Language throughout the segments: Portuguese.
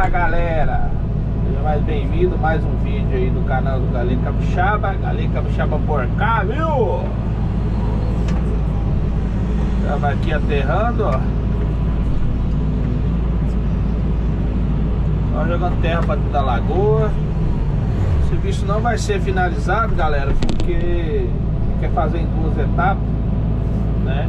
Fala galera, seja mais bem-vindo, mais um vídeo aí do canal do Galinha Capixaba. Galinha Capixaba por cá, viu? Estamos aqui aterrando, ó. Só jogando terra para dentro da lagoa. O serviço não vai ser finalizado, galera, porque quer fazer em duas etapas, né?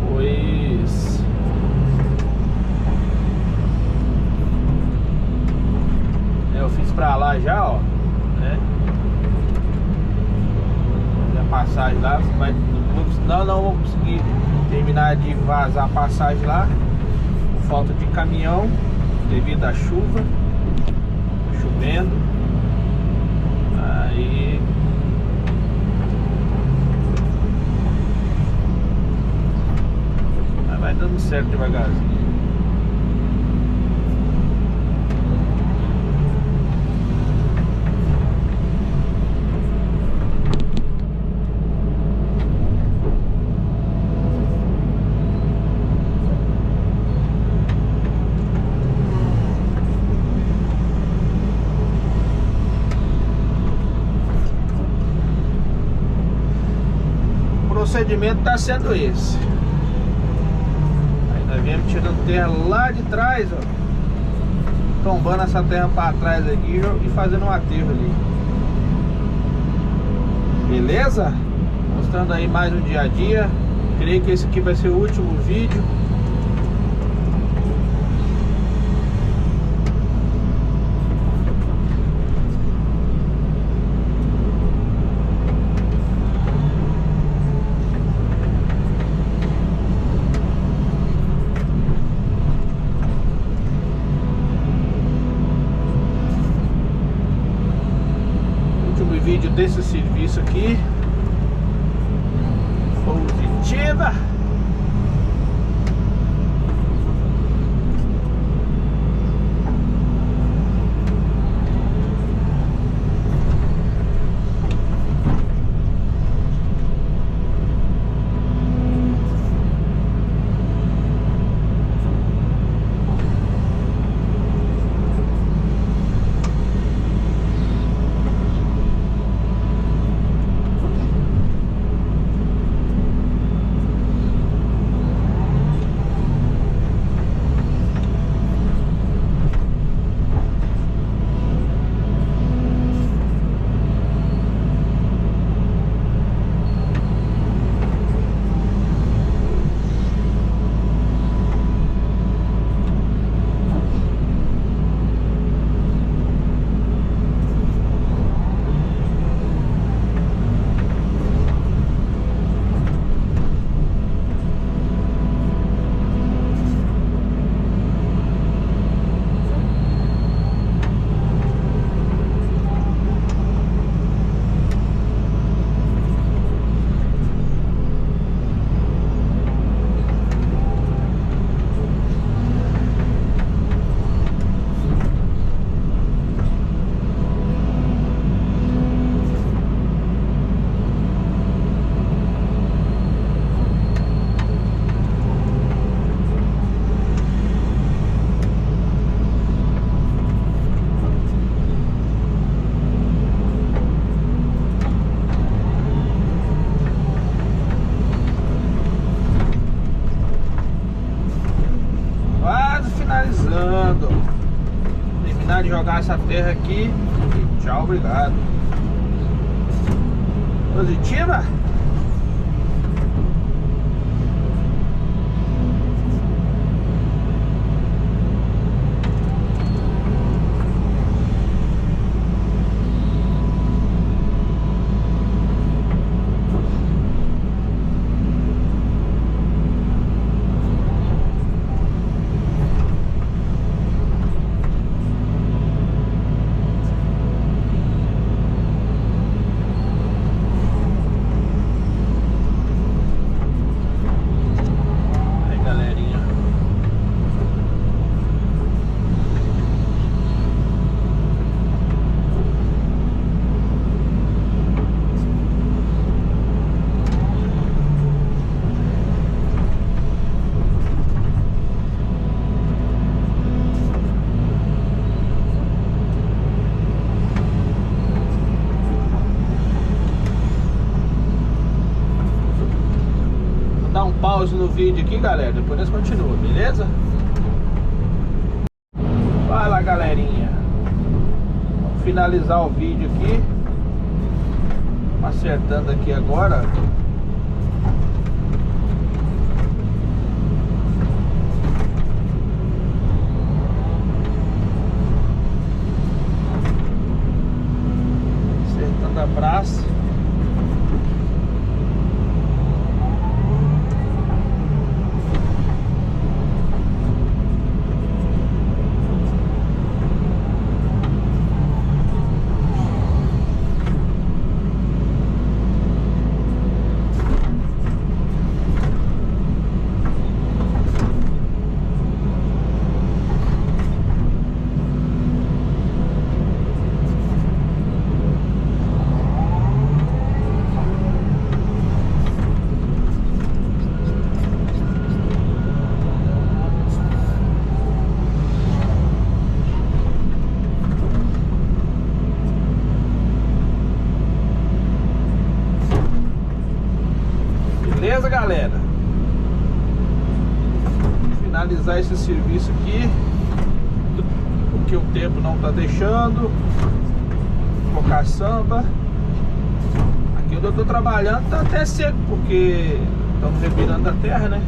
Depois eu fiz pra lá já, ó, né? A passagem lá, mas não vou conseguir terminar de vazar a passagem lá por falta de caminhão devido à chuva. Tá chovendo. Aí vai dando certo devagarzinho. O procedimento está sendo esse. Aí nós viemos tirando terra lá de trás, ó, tombando essa terra para trás aqui e fazendo um aterro ali. Beleza? Mostrando aí mais um dia a dia. Creio que esse aqui vai ser o último vídeo. Vídeo desse serviço aqui. Positiva. Finalizando, terminar de jogar essa terra aqui e tchau, obrigado. Positiva. vídeo aqui, galera. Depois nós continuamos, beleza? Vai lá, galerinha. Vamos finalizar o vídeo aqui. Acertando aqui agora. Acertando a praça. Beleza, galera? Finalizar esse serviço aqui, porque o tempo não tá deixando. Colocar samba. Aqui onde eu tô trabalhando tá até seco, porque estamos revirando a terra, né?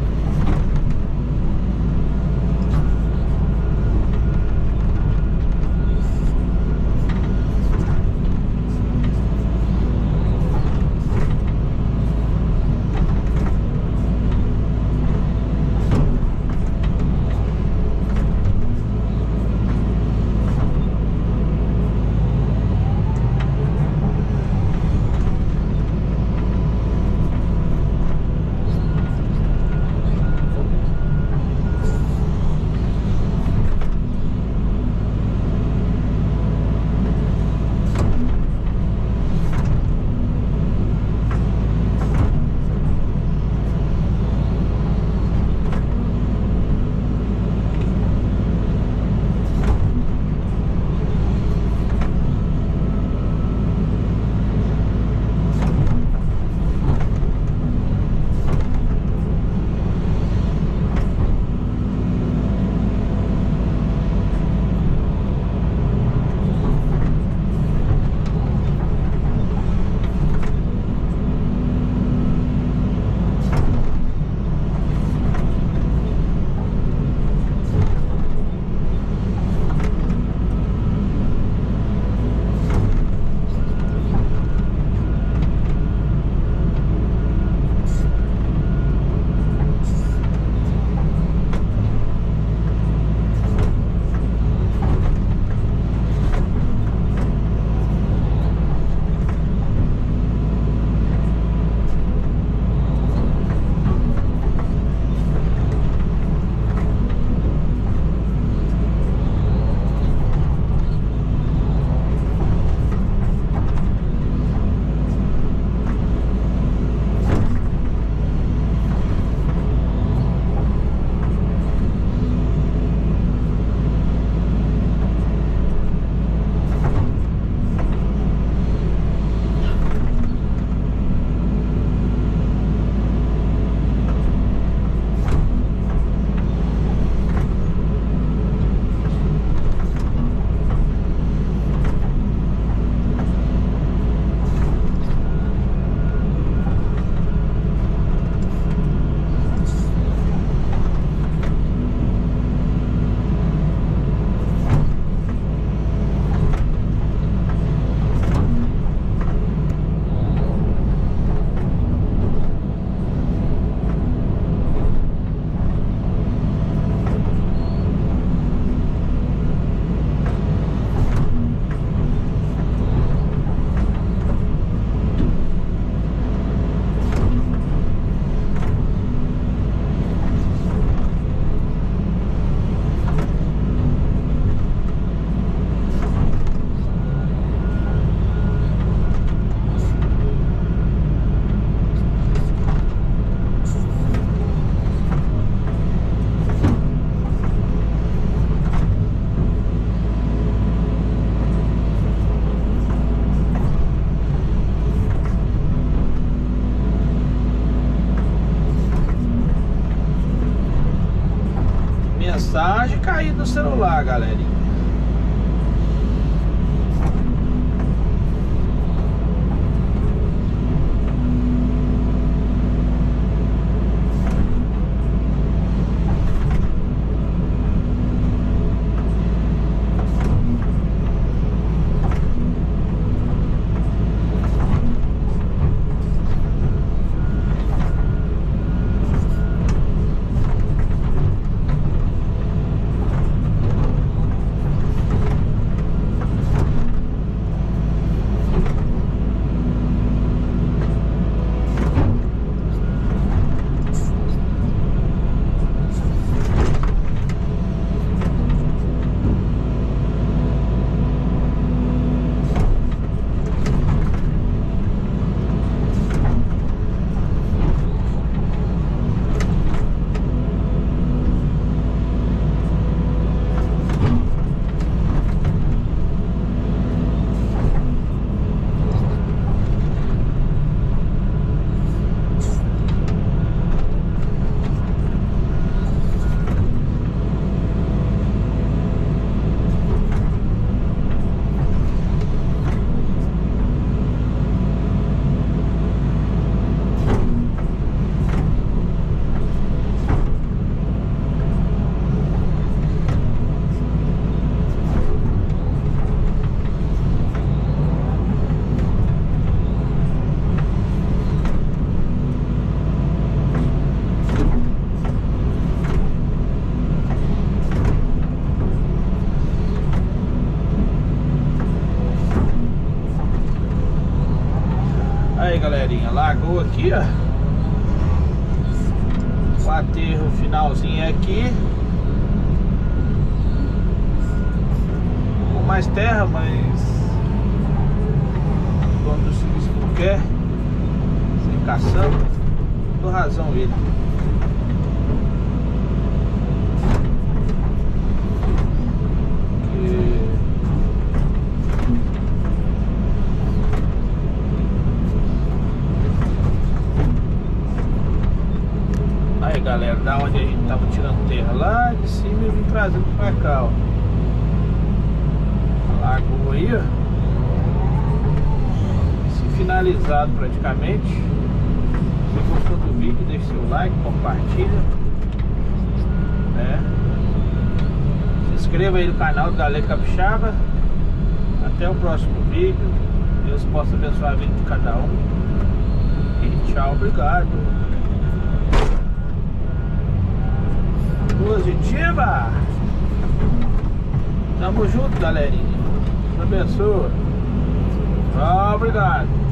mensagem cair no celular, galerinha. Aí, galerinha, largou aqui, ó. O aterro finalzinho é aqui. Com mais terra, mas o dono do serviço não quer. Sem caçamba. Dou razão ele. Aí, galera, da onde a gente tava tirando terra lá de cima, eu vim trazendo pra cá, ó. A lagoa aí, ó. Se finalizado praticamente. Se gostou do vídeo, deixe seu like, compartilha, né? Se inscreva aí no canal do Galego Capixaba. Até o próximo vídeo. Deus possa abençoar a vida de cada um. E tchau, obrigado. Positiva! Tamo junto, galerinha. Deus abençoe. Obrigado.